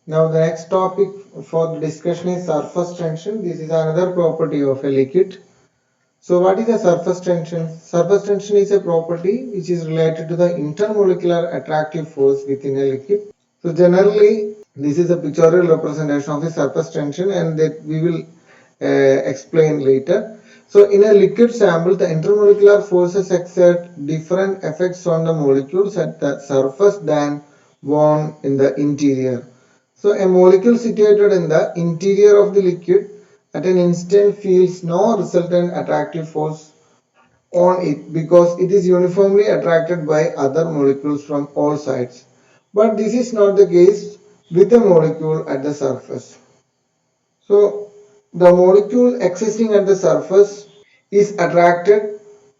Now the next topic for the discussion is surface tension. This is another property of a liquid. So what is a surface tension? Surface tension is a property which is related to the intermolecular attractive force within a liquid. So generally this is a pictorial representation of the surface tension, and that we will explain later. So in a liquid sample, the intermolecular forces exert different effects on the molecules at the surface than one in the interior. So a molecule situated in the interior of the liquid at an instant feels no resultant attractive force on it because it is uniformly attracted by other molecules from all sides. But this is not the case with a molecule at the surface. So the molecule existing at the surface is attracted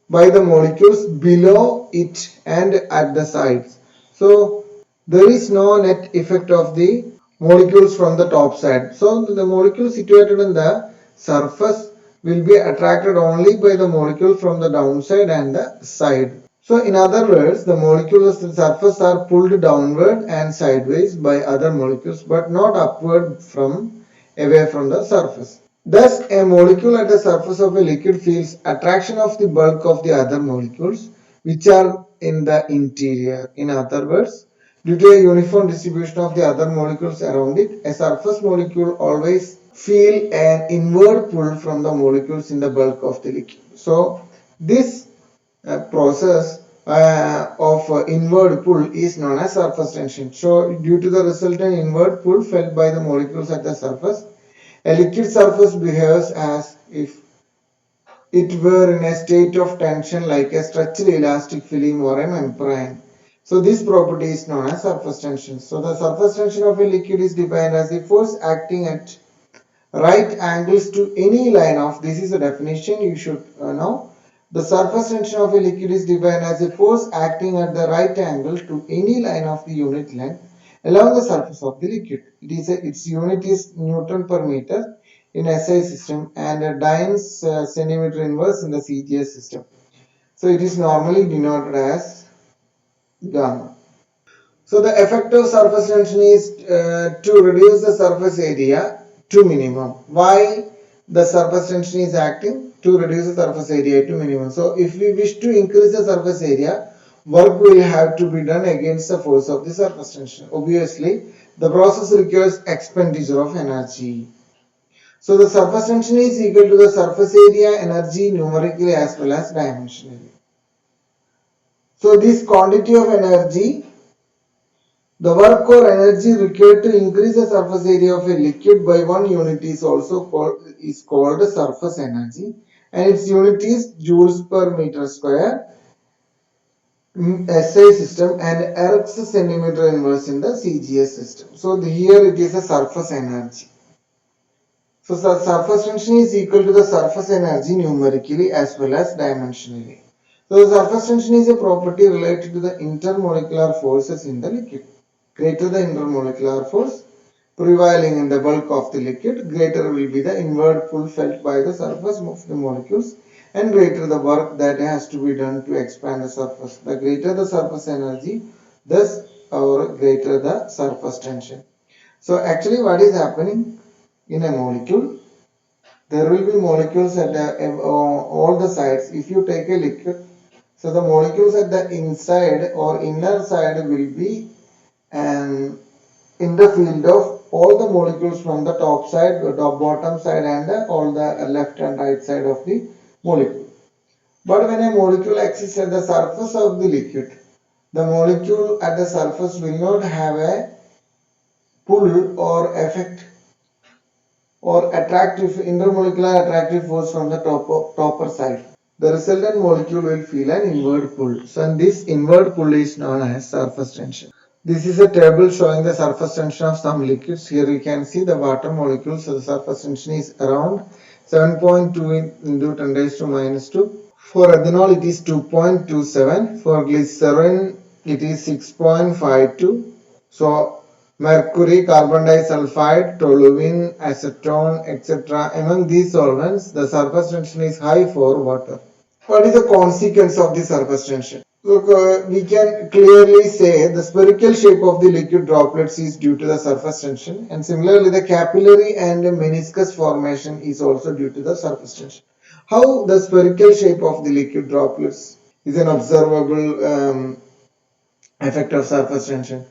by the molecules below it and at the sides. So there is no net effect of the molecules from the top side. So the molecule situated in the surface will be attracted only by the molecule from the downside and the side. So in other words, the molecules at the surface are pulled downward and sideways by other molecules, but not upward from away from the surface. Thus, a molecule at the surface of a liquid feels attraction of the bulk of the other molecules which are in the interior. In other words, due to a uniform distribution of the other molecules around it, a surface molecule always feel an inward pull from the molecules in the bulk of the liquid. So, this process of inward pull is known as surface tension. So, due to the resultant inward pull felt by the molecules at the surface, a liquid surface behaves as if it were in a state of tension like a stretched elastic film or a membrane. So this property is known as surface tension. So the surface tension of a liquid is defined as the force acting at right angles to any line of, this is a definition you should know. The surface tension of a liquid is defined as a force acting at the right angle to any line of the unit length along the surface of the liquid. Its unit is Newton per meter in SI system and dynes centimeter inverse in the CGS system. So it is normally denoted as gamma. So the effect of surface tension is to reduce the surface area to minimum. Why the surface tension is acting? To reduce the surface area to minimum. So if we wish to increase the surface area, work will have to be done against the force of the surface tension. Obviously, the process requires expenditure of energy. So the surface tension is equal to the surface area energy numerically as well as dimensionally. So this quantity of energy, the work or energy required to increase the surface area of a liquid by 1 unit is also called surface energy, and its unit is joules per meter square SI system and ergs centimeter inverse in the CGS system. So here it is a surface energy. So the surface tension is equal to the surface energy numerically as well as dimensionally. So the surface tension is a property related to the intermolecular forces in the liquid. Greater the intermolecular force prevailing in the bulk of the liquid, greater will be the inward pull felt by the surface of the molecules, and greater the work that has to be done to expand the surface. The greater the surface energy, thus or greater the surface tension. So actually what is happening in a molecule? There will be molecules at all the sides. If you take a liquid, so the molecules at the inside or inner side will be in the field of all the molecules from the top side, the bottom side and all the left and right side of the molecule. But when a molecule exists at the surface of the liquid, the molecule at the surface will not have a pull or effect or intermolecular attractive force from the topper side. The resultant molecule will feel an inward pull. So and this inward pull is known as surface tension. This is a table showing the surface tension of some liquids. Here you can see the water molecule. So the surface tension is around 7.2 into 10 raised to minus 2. For ethanol it is 2.27. For glycerin it is 6.52. So mercury, carbon disulfide, toluene, acetone, etc. Among these solvents, the surface tension is high for water. What is the consequence of the surface tension? So we can clearly say the spherical shape of the liquid droplets is due to the surface tension, and similarly the capillary and meniscus formation is also due to the surface tension. How the spherical shape of the liquid droplets is an observable effect of surface tension?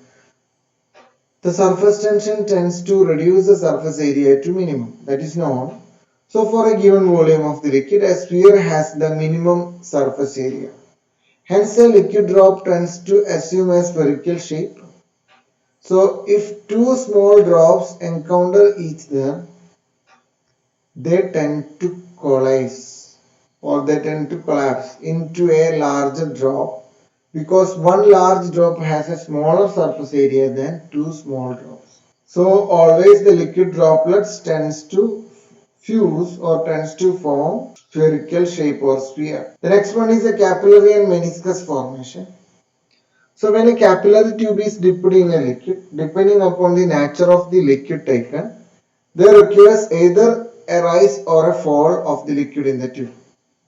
The surface tension tends to reduce the surface area to minimum, that is known. So for a given volume of the liquid, a sphere has the minimum surface area. Hence, a liquid drop tends to assume a spherical shape. So, if two small drops encounter each other, they tend to coalesce or they tend to collapse into a larger drop because one large drop has a smaller surface area than two small drops. So, always the liquid droplets tends to fuse or tends to form spherical shape or sphere. The next one is a capillary and meniscus formation. So when a capillary tube is dipped in a liquid, depending upon the nature of the liquid taken, there occurs either a rise or a fall of the liquid in the tube.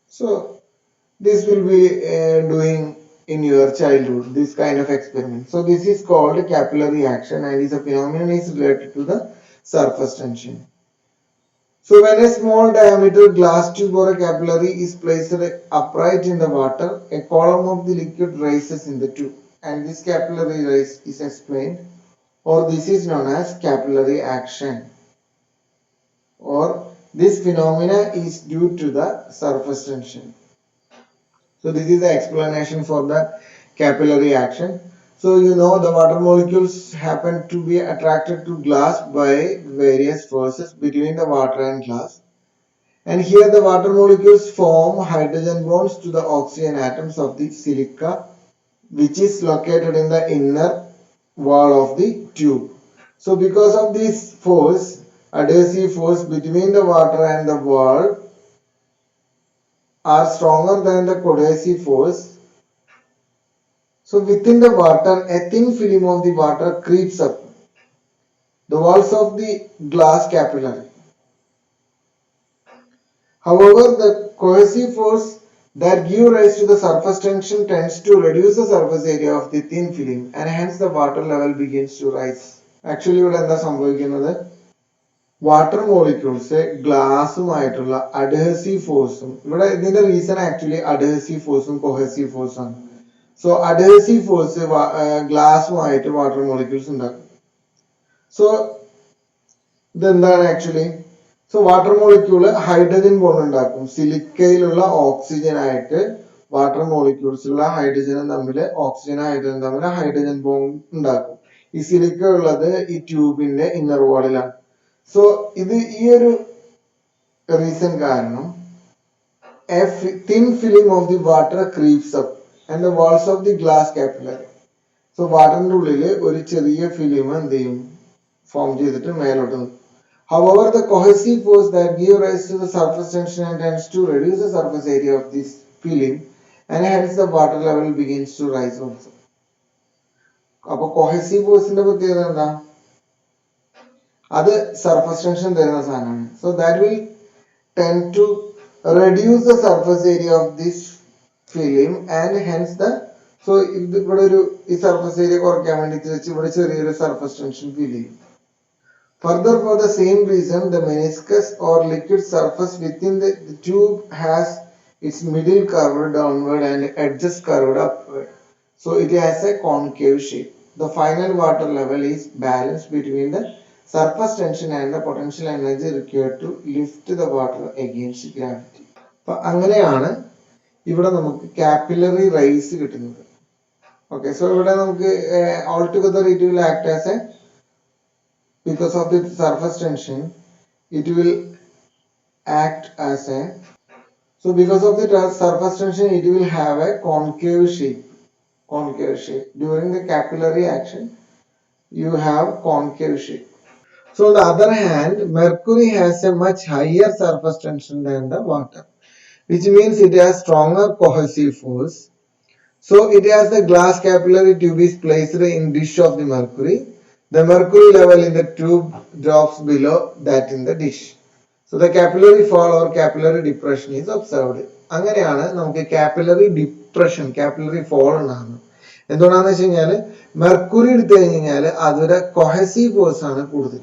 So this will be doing in your childhood, this kind of experiment. So this is called capillary action and is a phenomenon is related to the surface tension. So when a small diameter glass tube or a capillary is placed upright in the water, a column of the liquid rises in the tube, and this capillary rise is explained, or this is known as capillary action, or this phenomena is due to the surface tension. So this is the explanation for the capillary action. So you know the water molecules happen to be attracted to glass by various forces between the water and glass. And here the water molecules form hydrogen bonds to the oxygen atoms of the silica, which is located in the inner wall of the tube. So because of this force, adhesive force between the water and the wall are stronger than the cohesive force. So within the water, a thin film of the water creeps up the walls of the glass capillary. However, the cohesive force that give rise to the surface tension tends to reduce the surface area of the thin film and hence the water level begins to rise. Actually, ഇവിടെ എന്താ സംഭവിക്കുന്നത്? Water molecules ഗ്ലാസുമായിട്ടുള്ള adhesive ഫോഴ്സും ഇവിടെ ഇതിന്റെ reason actually adhesive ഫോഴ്സും cohesive ഫോഴ്സും ആണ്. So adhesive force ഗ്ലാസുമായിട്ട് വാട്ടർ മോളിക്യൂൾസ് ഉണ്ടാക്കും. സോ ഇതെന്താണ് actually? So water molecule hydrogen bond ഉണ്ടാക്കും. സിലിക്കയിലുള്ള ഓക്സിജൻ ആയിട്ട് വാട്ടർ മോളിക്യൂൾസിലുള്ള ഹൈഡ്രജനും തമ്മിൽ ഓക്സിജനും ഹൈഡ്രജനും തമ്മിൽ ഹൈഡ്രജൻ ബോണ്ട് ഉണ്ടാക്കും. ഈ സിലിക്ക ഉള്ളത് ഈ ട്യൂബിന്റെ ഇന്നർ വാളിലാണ്. സോ ഇത് ഈ ഒരു റീസൺ കാരണം a thin film of the water creeps up and the walls of the glass capillary. So വാട്ടറിന്റെ ഉള്ളിൽ ഒരു ചെറിയ ഫിലിം എന്ത് ചെയ്യും? ഫോം ചെയ്തിട്ട് മേലോട്ട് നിൽക്കും. However, the cohesive force that gives rise to the surface tension tends to reduce the surface area of this film and hence the water level begins to rise also. അപ്പോൾ cohesive force ന്റെ പ്രത്യേകത എന്താ? അത് surface tension തരുന്ന സാധനമാണ്. So that will tend to reduce the surface area of this film and hence the ഇവിടെ ഒരു ഈ surface area കുറയ്ക്കാൻ വേണ്ടിയിട്ട് വെച്ച് ഇവിടെ ചെറിയൊരു surface tension feel ചെയ്യും. Further, for the same reason, the meniscus or liquid surface within the tube has its middle curved downward and edges curved upward. So it has a concave shape. The final water level is balanced between the surface tension and the potential energy required to lift the water against gravity. അപ്പോൾ അങ്ങനെയാണ് ഇവിടെ നമുക്ക് capillary rise കിട്ടുന്നത്. Okay, so ഇവിടെ നമുക്ക് altogether it will act as a because of the surface tension it will act as a because of the surface tension it will have a concave shape during the capillary action you have concave shape. So on the other hand, mercury has a much higher surface tension than the water, which means it has stronger cohesive force. So it has the glass capillary tube is placed in dish of the mercury. The mercury level in the tube drops below that in the dish. So the capillary fall or capillary depression is observed. അങ്ങനെയാണ് നമുക്ക് capillary dip depression capillary fall ഉണ്ടാകുന്നത്. എന്തുകൊണ്ടാന്ന് വെച്ച് കഴിഞ്ഞാല് mercury എടുത്തു കഴിഞ്ഞാൽ അതൊരു cohesive force ആണ് കൂടുതൽ,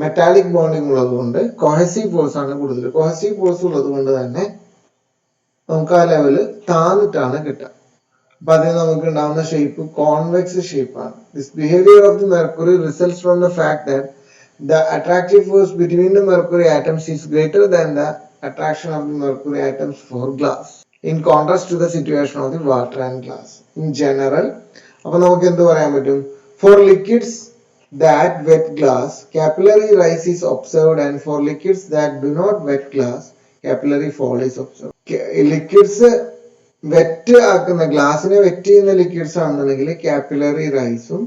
മെറ്റാലിക് ബോണ്ടിങ് ഉള്ളത് കൊണ്ട് കൊഹസീവ് ഫോഴ്സ് ആണ് കൂടുതൽ. കൊഹസീവ് ഫോഴ്സ് ഉള്ളത് കൊണ്ട് തന്നെ നമുക്ക് ആ ലെവല് താന്നിട്ടാണ് കിട്ടുക. അപ്പൊ അതിന് നമുക്ക് ഉണ്ടാവുന്ന ഷേപ്പ് കോൺവെക്സ് ഷേപ്പാണ്. This behaviour of the mercury results from the fact that the attractive force between the mercury atoms is greater than the attraction of the mercury atoms for glass, in contrast to the situation of the water and glass. In general, അപ്പോൾ നമുക്ക് എന്ത് പറയാൻ പറ്റും? For liquids that wet glass, capillary rise is observed, and for liquids that do not wet glass, capillary fall is observed. Liquids wet ആക്കുന്ന, ഗ്ലാസിനെ wet ചെയ്യുന്ന liquids ആണെന്നുണ്ടെങ്കിൽ capillary റൈസും,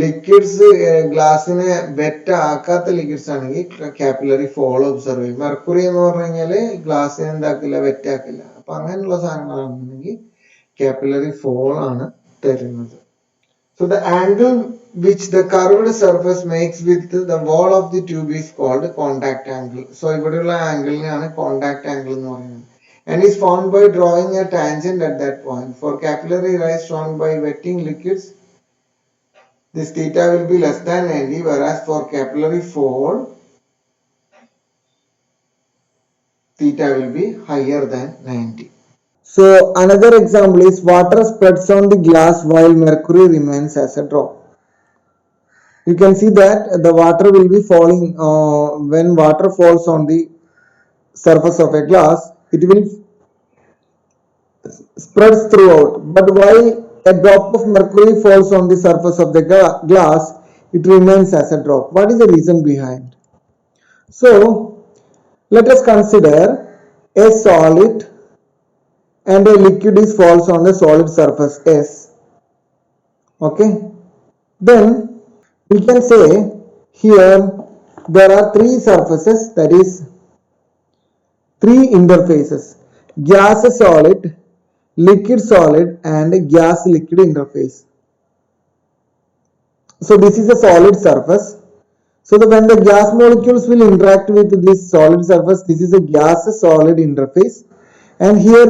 ലിക്വിഡ്സ് ഗ്ലാസിനെ വെറ്റ് ആക്കാത്ത ലിക്വിഡ്സ് ആണെങ്കിൽ കാപ്പിലറി ഫോൾ ഒബ്സർവ് ചെയ്യും. Mercury എന്ന് പറഞ്ഞു കഴിഞ്ഞാല് ഗ്ലാസിനെ എന്താക്കില്ല, വെറ്റ് ആക്കില്ല. അപ്പൊ അങ്ങനെയുള്ള സാധനങ്ങളാണെന്നുണ്ടെങ്കിൽ കാപ്പിലറി ഫോൾ ആണ് തരുന്നത്. So the angle which the curved surface makes with the wall of the tube is called contact angle. So ഇവിടെയുള്ള ആംഗിളിനെയാണ് കോണ്ടാക്ട് ആംഗിൾ എന്ന് പറയുന്നത്. And is found by drawing a tangent at that point. For capillary rise shown by wetting liquids, this theta will be less than 90, whereas for capillary fall, theta will be higher than 90. So another example is water spreads on the glass while mercury remains as a drop. You can see that the water will be falling when water falls on the surface of a glass, it will spread throughout. But while a drop of mercury falls on the surface of the glass, it remains as a drop. What is the reason behind? So let us consider a solid and a liquid is falls on the solid surface S. Okay, then we can say here there are three surfaces, that is three interfaces: gas solid, liquid solid, and gas liquid interface. So this is a solid surface. So when the gas molecules will interact with this solid surface, this is a gas solid interface, and here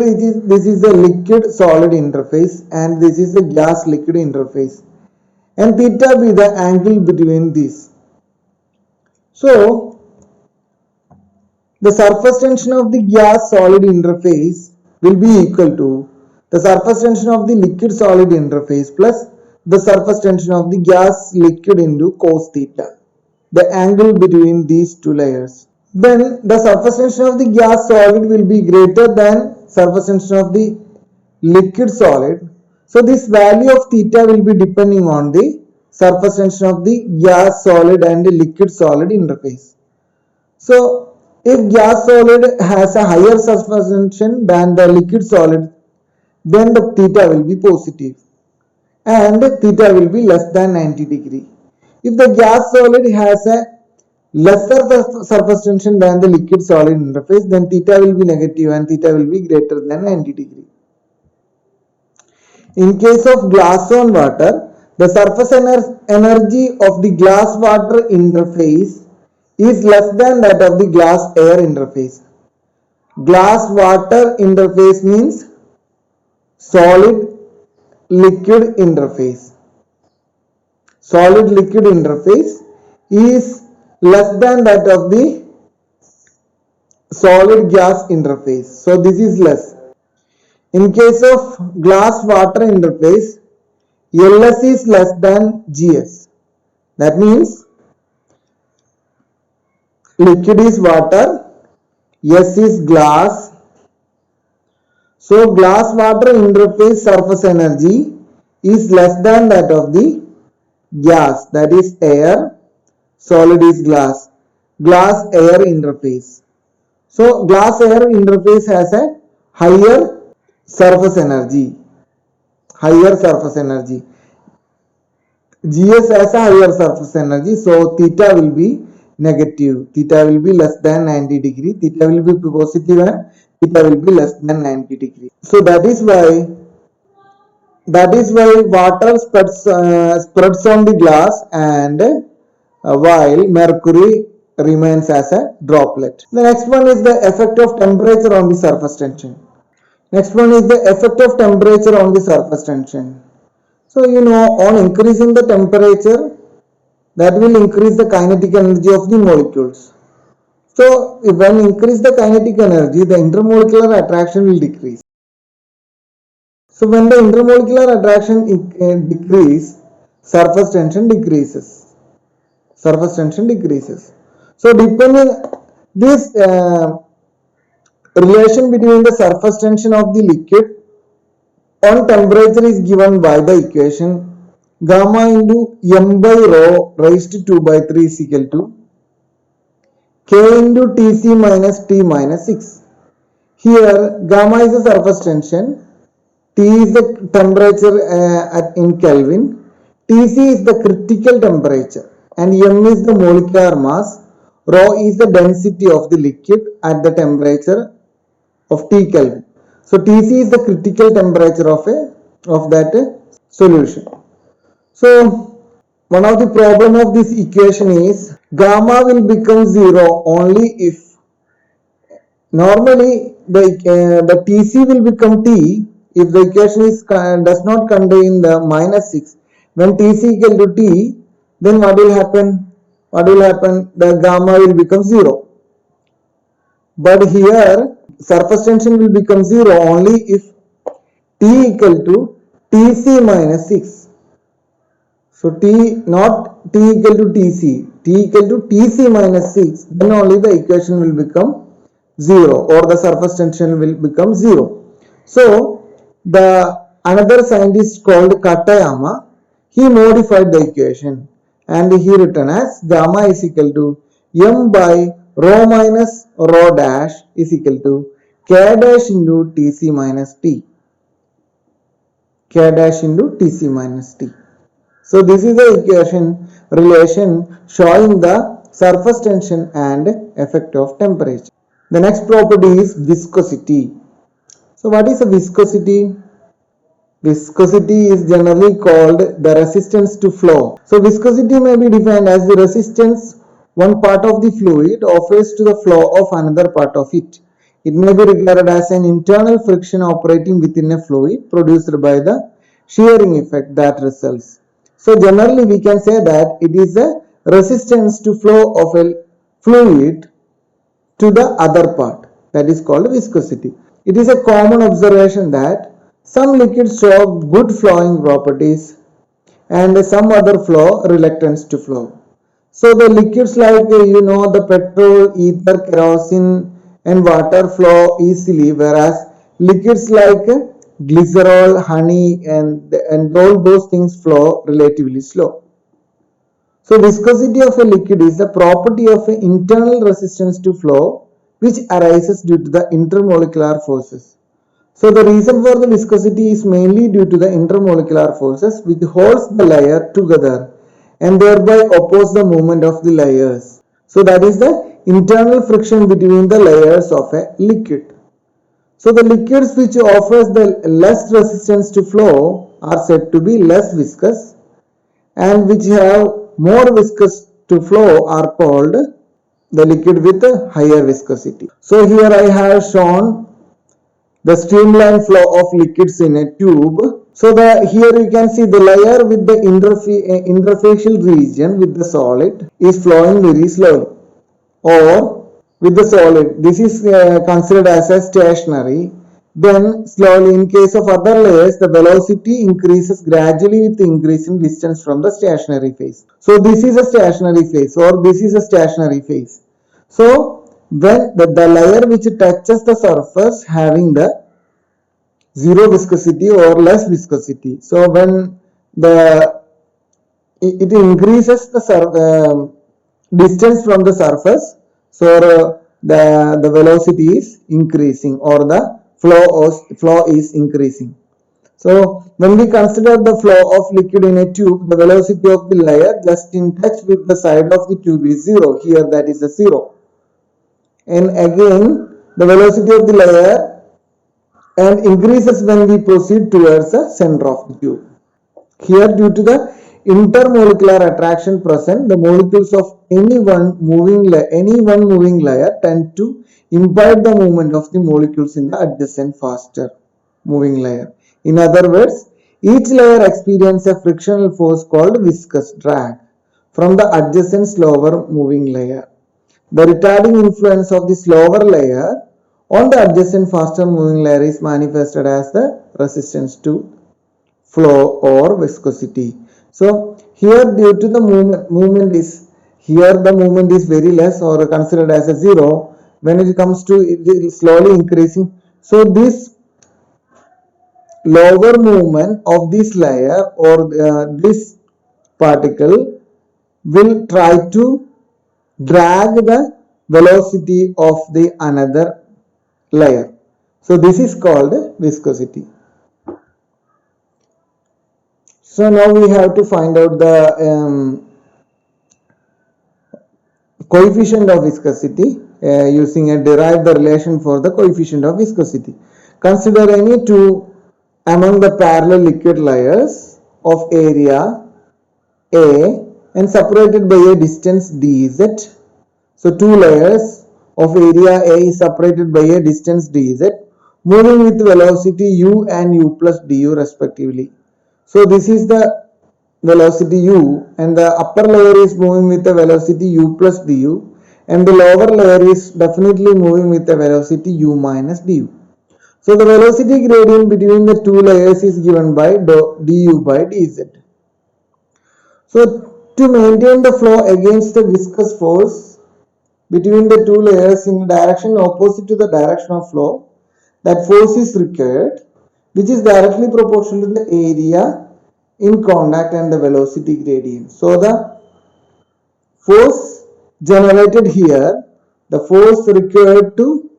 this is a liquid solid interface, and this is a gas liquid interface, and theta be the angle between these. So the surface tension of the gas solid interface will be equal to the surface tension of the liquid solid interface plus the surface tension of the gas liquid into cos theta, the angle between these two layers. Then the surface tension of the gas solid will be greater than surface tension of the liquid solid. So this value of theta will be depending on the surface tension of the gas solid and the liquid solid interface. So if gas solid has a higher surface tension than the liquid solid, then the theta will be positive and theta will be less than 90 degree. If the gas solid has a lesser surface tension than the liquid solid interface, then theta will be negative and theta will be greater than 90 degree. In case of glass on water, the surface energy of the glass water interface is less than that of the glass air interface. Glass water interface means solid liquid interface. Solid liquid interface is less than that of the solid gas interface. So this is less. In case of glass water interface, LS is less than GS. That means liquid is water, S is glass. So glass water interface surface energy is less than that of the gas, that is air, solid is glass, glass air interface. So glass air interface has a higher surface energy, GS has a higher surface energy, so theta will be negative, theta will be less than 90 degree, theta will be positive and theta will be less than 90 degree. So that is why water spreads on the glass and while mercury remains as a droplet. The next one is the effect of temperature on the surface tension. Next one is the effect of temperature on the surface tension. So on increasing the temperature, that will increase the kinetic energy of the molecules. So when increase the kinetic energy, the intermolecular attraction will decrease. So when the intermolecular attraction decrease, surface tension decreases. Surface tension decreases. So depending this relation between the surface tension of the liquid on temperature is given by the equation gamma into m by rho raised to 2 by 3 is equal to K into Tc minus T minus 6. Here gamma is the surface tension, T is the temperature in Kelvin, Tc is the critical temperature, and m is the molecular mass, rho is the density of the liquid at the temperature of T Kelvin. So Tc is the critical temperature of that solution. So one of the problem of this equation is gamma will become 0 only if normally the Tc will become T if the equation does not contain the minus 6. When Tc equal to T, then what will happen? The gamma will become 0. But here surface tension will become 0 only if T equal to Tc minus 6. So not T equal to Tc, T equal to Tc minus 6, then only the equation will become 0 or the surface tension will become 0. So the another scientist called Katayama, he modified the equation and he written as gamma is equal to m by rho minus rho dash is equal to k dash into Tc minus T. K dash into Tc minus T. So this is the equation relation showing the surface tension and effect of temperature. The next property is viscosity. So what is a viscosity? Viscosity is generally called the resistance to flow. So viscosity may be defined as the resistance one part of the fluid offers to the flow of another part of it. It may be regarded as an internal friction operating within a fluid produced by the shearing effect that results. So generally we can say that it is a resistance to flow of a fluid to the other part, that is called viscosity. It is a common observation that some liquids show good flowing properties and some other flow reluctance to flow. So the liquids like the petrol, ether, kerosene and water flow easily, whereas liquids like glycerol, honey and all those things flow relatively slow. So viscosity of a liquid is the property of an internal resistance to flow which arises due to the intermolecular forces. So the reason for the viscosity is mainly due to the intermolecular forces which holds the layer together and thereby oppose the movement of the layers. So that is the internal friction between the layers of a liquid. So the liquids which offers the less resistance to flow are said to be less viscous, and which have more viscous to flow are called the liquid with a higher viscosity. So here I have shown the streamline flow of liquids in a tube. So here you can see the layer with the interfacial region with the solid is flowing very slowly, or with the solid this is considered as a stationary. Then slowly, in case of other layers, the velocity increases gradually with increasing distance from the stationary phase. So this is a stationary phase, or this is a stationary phase. So when the layer which touches the surface having the zero viscosity or less viscosity. So when it increases the distance from the surface, so the velocity is increasing or the flow is increasing. So when we consider the flow of liquid in a tube, the velocity of the layer just in touch with the side of the tube is 0. Here that is a 0. And again the velocity of the layer and increases when we proceed towards the center of the tube. Here, due to the intermolecular attraction present, the molecules of any one moving layer tend to impede the movement of the molecules in the adjacent faster. moving layer. In other words, each layer experiences a frictional force called viscous drag from the adjacent slower moving layer. The retarding influence of the slower layer on the adjacent faster moving layer is manifested as the resistance to flow or viscosity. So here due to the movement is very less or considered as a zero. When it comes to it is slowly increasing. So this lower movement of this layer or this particle will try to drag the velocity of the another layer. So this is called viscosity. So now we have to find out the coefficient of viscosity using a derived relation for the coefficient of viscosity. Consider any two among the parallel liquid layers of area A and separated by a distance dz. So two layers of area A is separated by a distance dz, moving with velocity u and u plus du respectively. So this is the velocity u and the upper layer is moving with the velocity u plus du and the lower layer is definitely moving with the velocity u minus du. So the velocity gradient between the two layers is given by du by dz. So to maintain the flow against the viscous force between the two layers in direction opposite to the direction of flow, that force is required, which is directly proportional to the area in contact and the velocity gradient. So the force generated here, the force required to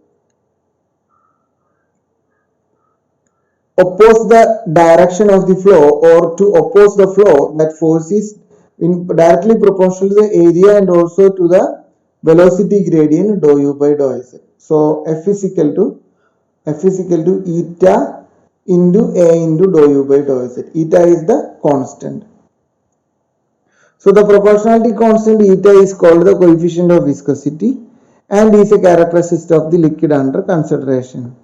oppose the direction of the flow or to oppose the flow, that force is directly proportional to the area and also to the velocity gradient dou u by dou z. So F is equal to eta into A into dou u by dou z. Eta is the constant. So the proportionality constant eta is called the coefficient of viscosity and is a characteristic of the liquid under consideration.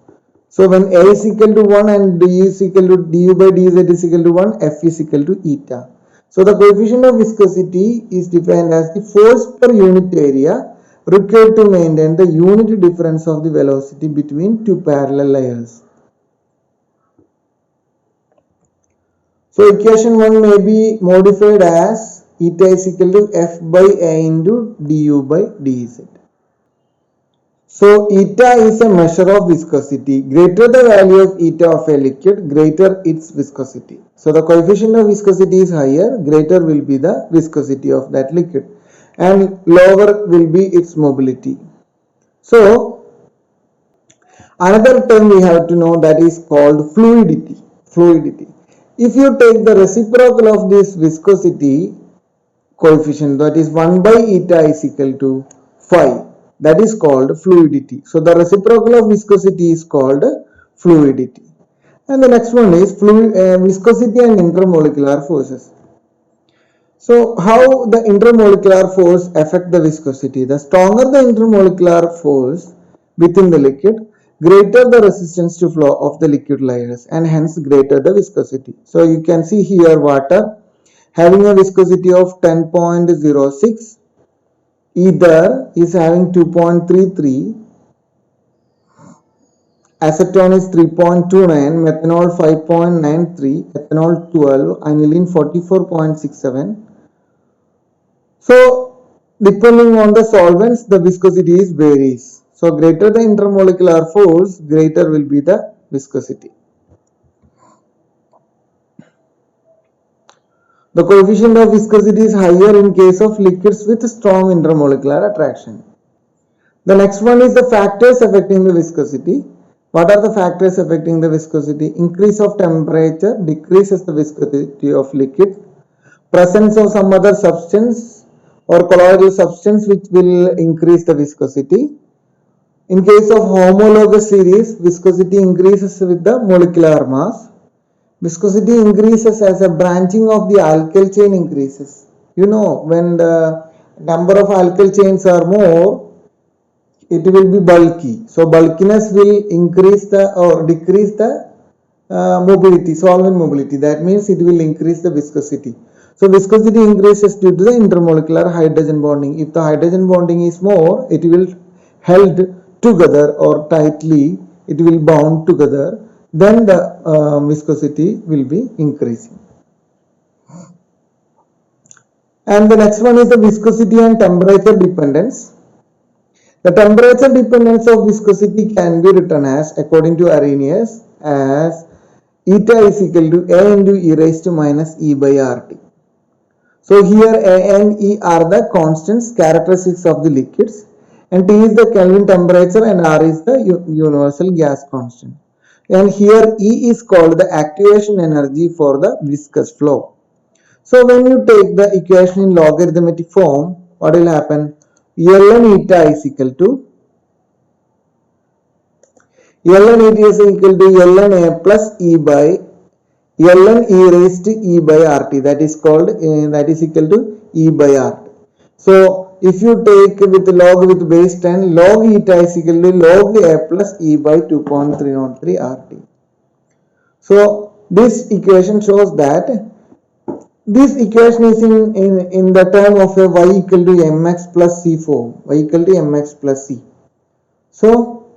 So when A is equal to 1 and D is equal to du by dz is equal to 1, F is equal to eta. So the coefficient of viscosity is defined as the force per unit area required to maintain the unit difference of the velocity between two parallel layers. So equation 1 may be modified as eta is equal to F by A into du by dz. So eta is a measure of viscosity. Greater the value of eta of a liquid, greater its viscosity. So the coefficient of viscosity is higher, greater will be the viscosity of that liquid and lower will be its mobility. So another term we have to know, that is called fluidity. If you take the reciprocal of this viscosity coefficient, that is 1 by eta is equal to phi, that is called fluidity. So the reciprocal of viscosity is called fluidity. And the next one is viscosity and intermolecular forces. So how the intermolecular force affect the viscosity? The stronger the intermolecular force within the liquid, greater the resistance to flow of the liquid layers and hence greater the viscosity. So you can see here water having a viscosity of 10.06, ether is having 2.33, acetone is 3.29, methanol 5.93, ethanol 12, aniline 44.67. So depending on the solvents, the viscosity varies. So greater the intermolecular force, greater will be the viscosity. The coefficient of viscosity is higher in case of liquids with strong intermolecular attraction. The next one is the factors affecting the viscosity. What are the factors affecting the viscosity? Increase of temperature decreases the viscosity of liquid. Presence of some other substance or colloidal substance which will increase the viscosity. In case of homologous series, viscosity increases with the molecular mass. Viscosity increases as a branching of the alkyl chain increases. You know, when the number of alkyl chains are more, it will be bulky. So bulkiness will increase the or decrease the mobility, solvent mobility. That means it will increase the viscosity. So viscosity increases due to the intermolecular hydrogen bonding. If the hydrogen bonding is more, it will held together or tightly, it will bound together, then the viscosity will be increasing. And the next one is the viscosity and temperature dependence. The temperature dependence of viscosity can be written as, according to Arrhenius, as eta is equal to A into e raised to minus E by RT. So here A and E are the constants, characteristics of the liquids, and T is the Kelvin temperature and R is the universal gas constant. And here E is called the activation energy for the viscous flow. So when you take the equation in logarithmic form, what will happen? Ln eta is equal to ln eta is equal to ln A plus E by ln E raised to E by RT. That is called that is equal to E by RT. So if you take with log with base 10, log eta is equal to log A plus E by 2.303 RT. So this equation shows that this equation is in the term of a y equal to mx plus c form, y equal to mx plus c. So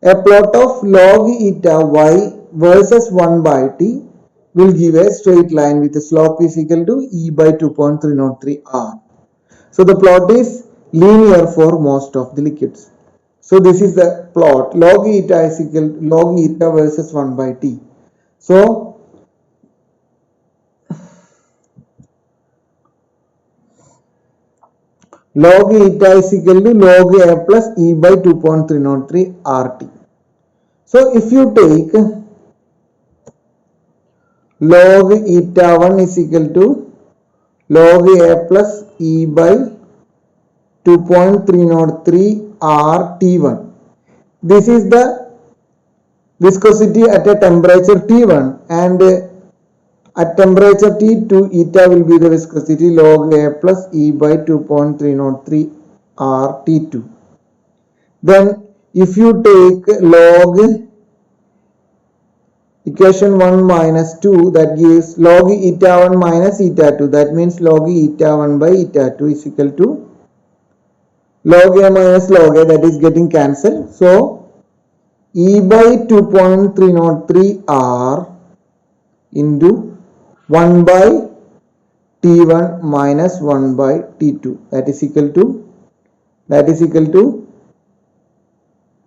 a plot of log eta y versus 1 by t will give a straight line with a slope is equal to e by 2.303 r. So the plot is linear for most of the liquids. So this is the plot. Log eta is equal to log eta versus 1 by t. So log eta is equal to log A plus E by 2.303 RT. So if you take log eta 1 is equal to log A plus E by 2.303 RT1. This is the viscosity at a temperature T1, and at temperature T2 eta will be the viscosity log A plus E by 2.303 RT2. Then if you take log equation 1 minus 2, that gives log eta 1 minus eta 2. That means log eta 1 by eta 2 is equal to log A minus log A, that is getting cancelled. So E by 2.303 R into 1 by T1 minus 1 by T2, that is equal to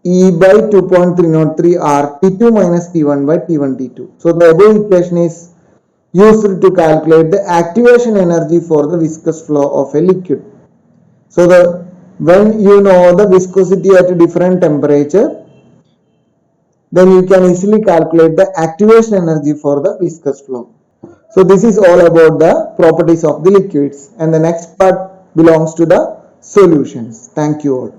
E by 2.303 R T2 minus T1 by T1 T2. So the above equation is used to calculate the activation energy for the viscous flow of a liquid. So when you know the viscosity at a different temperature, then you can easily calculate the activation energy for the viscous flow. So this is all about the properties of the liquids, and the next part belongs to the solutions. Thank you all.